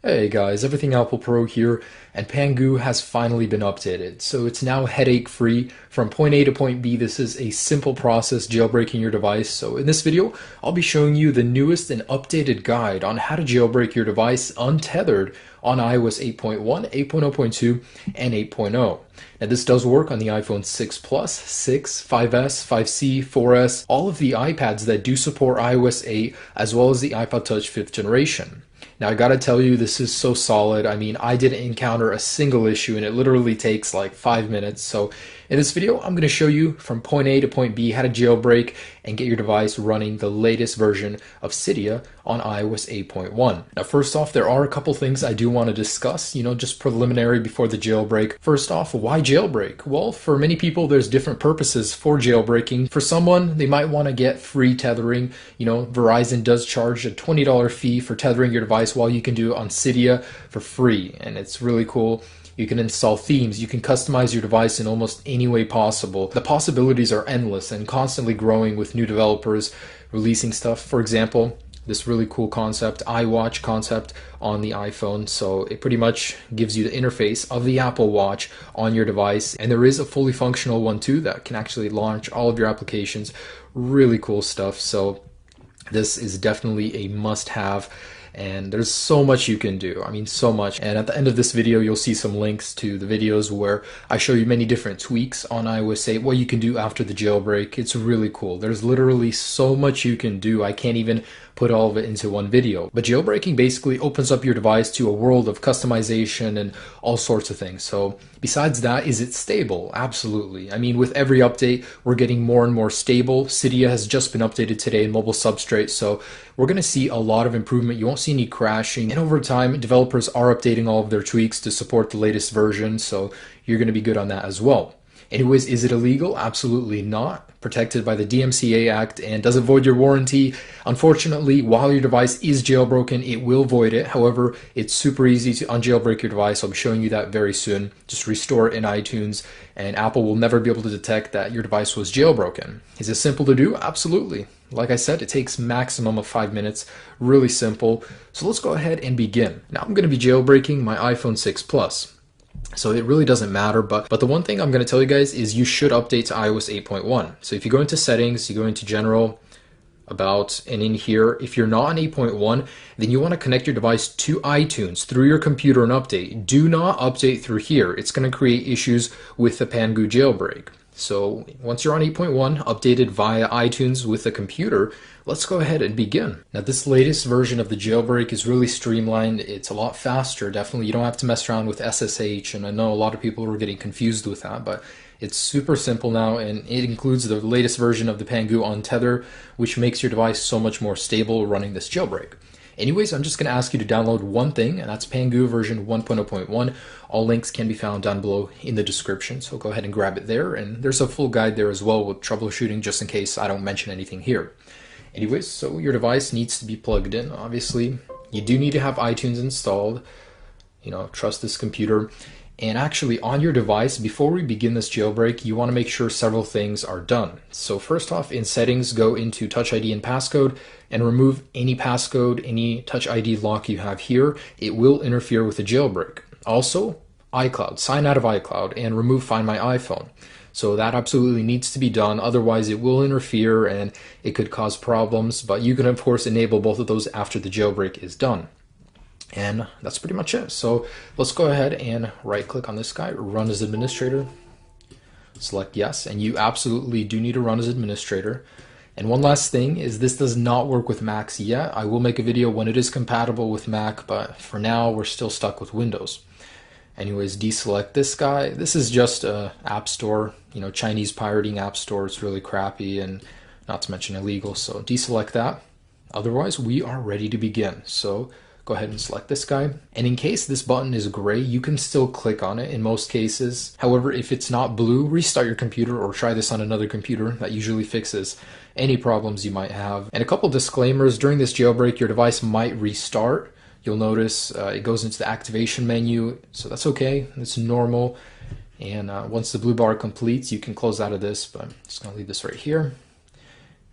Hey guys, Everything Apple Pro here, and Pangu has finally been updated. So it's now headache free from point A to point B. This is a simple process jailbreaking your device. So in this video, I'll be showing you the newest and updated guide on how to jailbreak your device untethered on iOS 8.1, 8.0.2, and 8.0. Now this does work on the iPhone 6 Plus, 6, 5S, 5C, 4S, all of the iPads that do support iOS 8, as well as the iPod Touch 5th generation. Now I gotta tell you, this is so solid. I mean, I didn't encounter a single issue and it literally takes like 5 minutes. So in this video, I'm gonna show you from point A to point B how to jailbreak and get your device running the latest version of Cydia on iOS 8.1. Now first off, there are a couple things I do want to discuss, just preliminary before the jailbreak. First off, why jailbreak? Well, for many people, there's different purposes for jailbreaking. For someone, they might want to get free tethering. Verizon does charge a $20 fee for tethering your device while you can do it on Cydia for free, and it's really cool. You can install themes, you can customize your device in almost any way possible. The possibilities are endless and constantly growing with new developers releasing stuff. For example, this really cool concept, iWatch concept on the iPhone. So it pretty much gives you the interface of the Apple Watch on your device. And there is a fully functional one too that can actually launch all of your applications. Really cool stuff. So this is definitely a must-have. And there's so much you can do. I mean, so much. And at the end of this video, you'll see some links to the videos where I show you many different tweaks on iOS 8, what you can do after the jailbreak. It's really cool. There's literally so much you can do. I can't even put all of it into one video. But jailbreaking basically opens up your device to a world of customization and all sorts of things. So besides that, is it stable? Absolutely. I mean, with every update, we're getting more and more stable. Cydia has just been updated today in mobile substrate, so we're going to see a lot of improvement. You won't see any crashing. And over time, developers are updating all of their tweaks to support the latest version, so you're going to be good on that as well. Anyways, is it illegal? Absolutely not. Protected by the DMCA Act. And does it void your warranty? Unfortunately, while your device is jailbroken, it will void it. However, it's super easy to unjailbreak your device. I'll be showing you that very soon. Just restore it in iTunes, and Apple will never be able to detect that your device was jailbroken. Is it simple to do? Absolutely. Like I said, it takes maximum of 5 minutes. Really simple. So let's go ahead and begin. Now I'm going to be jailbreaking my iPhone 6 Plus. So it really doesn't matter, but the one thing I'm going to tell you guys is you should update to iOS 8.1. So if you go into settings, you go into general, about, and in here, if you're not on 8.1, then you want to connect your device to iTunes through your computer and update. Do not update through here. It's going to create issues with the Pangu jailbreak. So once you're on 8.1, updated via iTunes with the computer, let's go ahead and begin. Now this latest version of the jailbreak is really streamlined. It's a lot faster, definitely. You don't have to mess around with SSH, and I know a lot of people were getting confused with that, but it's super simple now, and it includes the latest version of the Pangu Untethered, which makes your device so much more stable running this jailbreak. Anyways, I'm just going to ask you to download one thing, and that's Pangu version 1.0.1. All links can be found down below in the description, so go ahead and grab it there. And there's a full guide there as well with troubleshooting, just in case I don't mention anything here. Anyways, so your device needs to be plugged in. Obviously, you do need to have iTunes installed. Trust this computer. And actually, on your device, before we begin this jailbreak, you want to make sure several things are done. So first off, in settings, go into Touch ID and passcode and remove any passcode, any Touch ID lock you have here. It will interfere with the jailbreak. Also, iCloud, sign out of iCloud and remove Find My iPhone. So that absolutely needs to be done, otherwise it will interfere and it could cause problems, but you can of course enable both of those after the jailbreak is done. And that's pretty much it. So let's go ahead and right click on this guy, run as administrator, select yes, and you absolutely do need to run as administrator. And one last thing is this does not work with Macs yet. I will make a video when it is compatible with Mac, but for now we're still stuck with Windows. Anyways, deselect this guy. This is just a app store, Chinese pirating app store. It's really crappy and not to mention illegal, so deselect that. Otherwise, we are ready to begin. So go ahead and select this guy. And in case this button is gray, you can still click on it in most cases. However, if it's not blue, restart your computer or try this on another computer. That usually fixes any problems you might have. And a couple disclaimers, during this jailbreak, your device might restart. You'll notice it goes into the activation menu, so that's okay, it's normal. And once the blue bar completes, you can close out of this, but I'm just gonna leave this right here.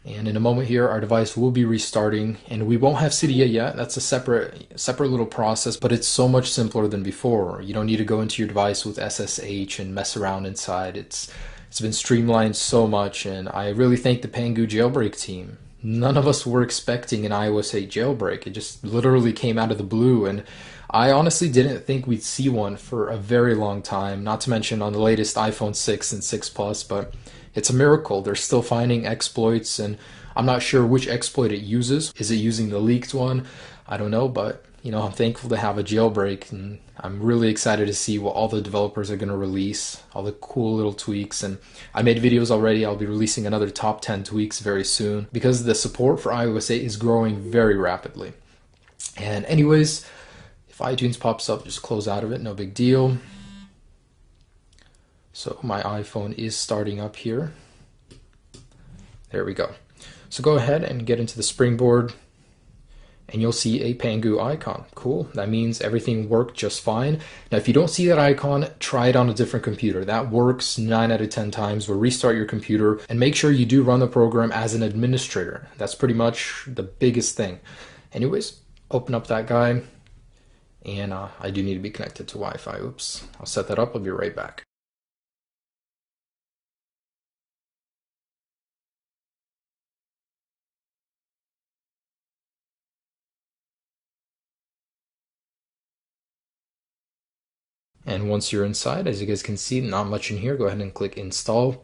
And in a moment here, our device will be restarting, and we won't have Cydia yet. That's a separate little process, but it's so much simpler than before. You don't need to go into your device with SSH and mess around inside. It's been streamlined so much, and I really thank the Pangu jailbreak team. None of us were expecting an iOS 8 jailbreak. It just literally came out of the blue, and I honestly didn't think we'd see one for a very long time, not to mention on the latest iPhone 6 and 6 Plus, but it's a miracle. They're still finding exploits, and I'm not sure which exploit it uses. Is it using the leaked one? I don't know, but I'm thankful to have a jailbreak, and I'm really excited to see what all the developers are going to release, all the cool little tweaks. And I made videos already. I'll be releasing another top 10 tweaks very soon because the support for iOS 8 is growing very rapidly. And anyways, if iTunes pops up, just close out of it, no big deal. So my iPhone is starting up here. There we go. So go ahead and get into the Springboard, and you'll see a Pangu icon. Cool. That means everything worked just fine. Now, if you don't see that icon, try it on a different computer. That works 9 out of 10 times. Or restart your computer and make sure you do run the program as an administrator. That's pretty much the biggest thing. Anyways, open up that guy. And I do need to be connected to Wi-Fi. Oops. I'll set that up. I'll be right back. And once you're inside, as you guys can see, not much in here. Go ahead and click install.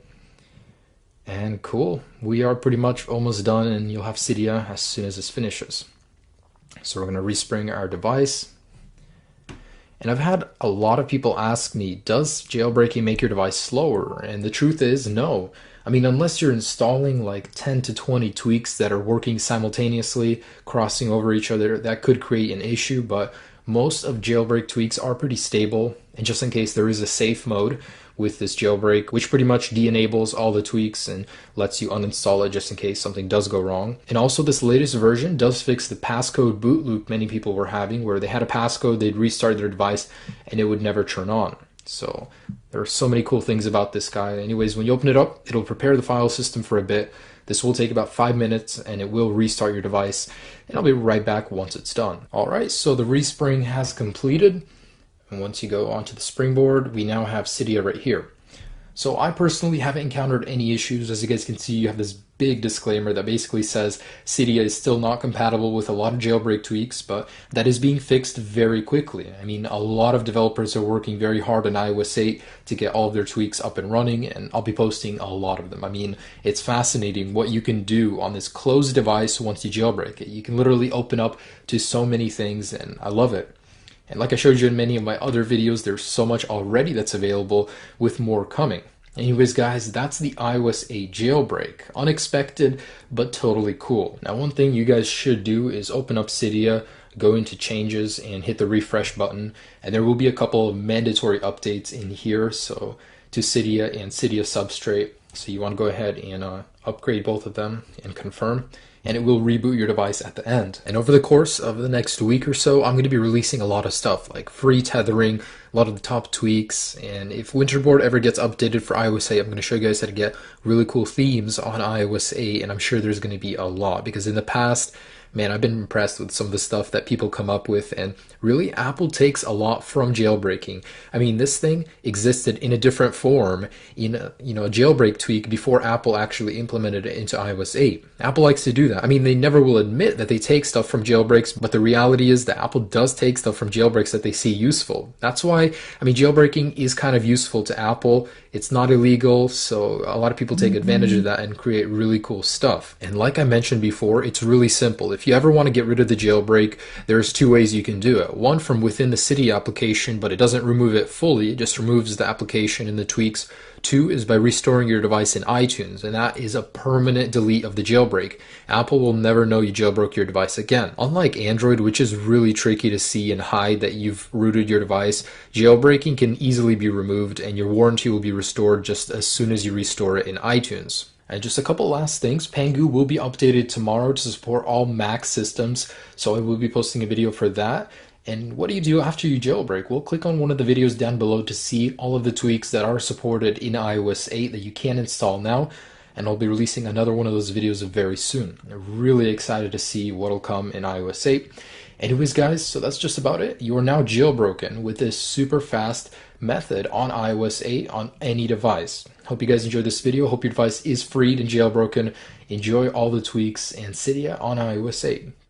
And cool, we are pretty much almost done, and you'll have Cydia as soon as this finishes. So we're going to respring our device. And I've had a lot of people ask me, does jailbreaking make your device slower? And the truth is no. I mean, unless you're installing like 10 to 20 tweaks that are working simultaneously, crossing over each other, that could create an issue, but most of jailbreak tweaks are pretty stable. And just in case, there is a safe mode with this jailbreak, which pretty much de-enables all the tweaks and lets you uninstall it just in case something does go wrong. And also, this latest version does fix the passcode boot loop many people were having, where they had a passcode, they'd restart their device, and it would never turn on. So there are so many cool things about this guy. Anyways, when you open it up, it'll prepare the file system for a bit. This will take about 5 minutes, and it will restart your device, and I'll be right back once it's done. Alright, so the respring has completed, and once you go onto the Springboard, we now have Cydia right here. So I personally haven't encountered any issues. As you guys can see, you have this big disclaimer that basically says Cydia is still not compatible with a lot of jailbreak tweaks, but that is being fixed very quickly. I mean, a lot of developers are working very hard on iOS 8 to get all of their tweaks up and running, and I'll be posting a lot of them. I mean, it's fascinating what you can do on this closed device once you jailbreak it. You can literally open up to so many things, and I love it. And like I showed you in many of my other videos, there's so much already that's available, with more coming. Anyways, guys, that's the iOS 8 jailbreak. Unexpected, but totally cool. Now, one thing you guys should do is open up Cydia, go into changes, and hit the refresh button. And there will be a couple of mandatory updates in here, so to Cydia and Cydia Substrate. So you want to go ahead and upgrade both of them and confirm, and it will reboot your device at the end. And over the course of the next week or so, I'm going to be releasing a lot of stuff like free tethering, a lot of the top tweaks, and if Winterboard ever gets updated for iOS 8, I'm going to show you guys how to get really cool themes on iOS 8, and I'm sure there's going to be a lot, because in the past, man, I've been impressed with some of the stuff that people come up with, and really Apple takes a lot from jailbreaking. I mean, this thing existed in a different form in a jailbreak tweak before Apple actually implemented it into iOS 8. Apple likes to do that. I mean, they never will admit that they take stuff from jailbreaks, but the reality is that Apple does take stuff from jailbreaks that they see useful. That's why, I mean, jailbreaking is kind of useful to Apple. It's not illegal, so a lot of people take advantage of that and create really cool stuff. And like I mentioned before, it's really simple. If you ever want to get rid of the jailbreak, there's two ways you can do it. One, from within the Cydia application, but it doesn't remove it fully, it just removes the application and the tweaks. Two is by restoring your device in iTunes, and that is a permanent delete of the jailbreak. Apple will never know you jailbroke your device again. Unlike Android, which is really tricky to see and hide that you've rooted your device, jailbreaking can easily be removed, and your warranty will be restored just as soon as you restore it in iTunes. And just a couple last things, Pangu will be updated tomorrow to support all Mac systems, so I will be posting a video for that. And what do you do after you jailbreak? Well, click on one of the videos down below to see all of the tweaks that are supported in iOS 8 that you can install now. and I'll be releasing another one of those videos very soon. I'm really excited to see what'll come in iOS 8. Anyways, guys, so that's just about it. You are now jailbroken with this super fast method on iOS 8 on any device. Hope you guys enjoyed this video. Hope your device is freed and jailbroken. Enjoy all the tweaks, and see ya on iOS 8.